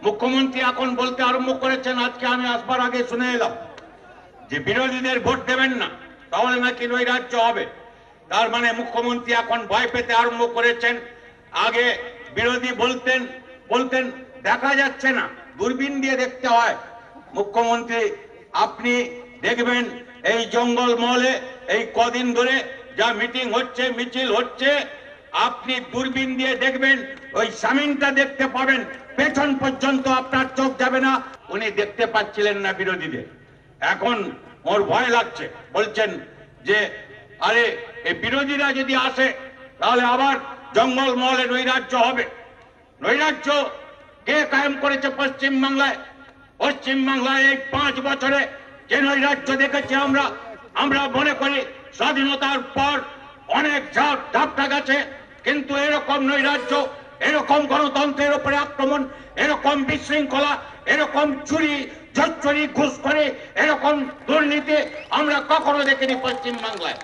মুখ্যমন্ত্রী এখন বলতে আরম্ভ করেছেন, আজকে আমি আসবার আগে শুনে এলাম যে বিরোধীদের ভোট দেবেন না, তাহলে নাকি নৈরাজ্য হবে। তার মানে মুখ্যমন্ত্রী এখন ভয় পেতে আরম্ভ করেছেন। আগে বিরোধী বলতেন দেখা যাচ্ছে না, দূরবীন দিয়ে দেখতে হয়। মুখ্যমন্ত্রী আপনি দেখবেন এই জঙ্গল মহলে এই কদিন ধরে যা মিটিং হচ্ছে, মিছিল হচ্ছে, আপনি দূরবীন দিয়ে দেখবেন, ওই সামিনটা দেখতে পাবেন, পেছন পর্যন্ত আপনার চোখ যাবে না। উনি দেখতে পাচ্ছিলেন না বিরোধীদের, এখন ওর ভয় লাগছে। বলছেন যে আরে এই বিরোধীরা যদি আসে তাহলে আবার জঙ্গল মহলে নৈরাজ্য হবে। নৈরাজ্য কে কায়েম করেছে পশ্চিমবাংলায়? পশ্চিমবাংলায় এই 5 বছরে যে নৈরাজ্য দেখেছি আমরা মনে করি স্বাধীনতার পর অনেক ঝাপটা গেছে, কিন্তু এরকম নৈরাজ্য, এরকম গণতন্ত্রের উপরে আক্রমণ, এরকম বিশৃঙ্খলা, এরকম চুরি জচ্চুরি ঘুষ করে এরকম দুর্নীতি আমরা কখনো দেখিনি পশ্চিমবাংলায়।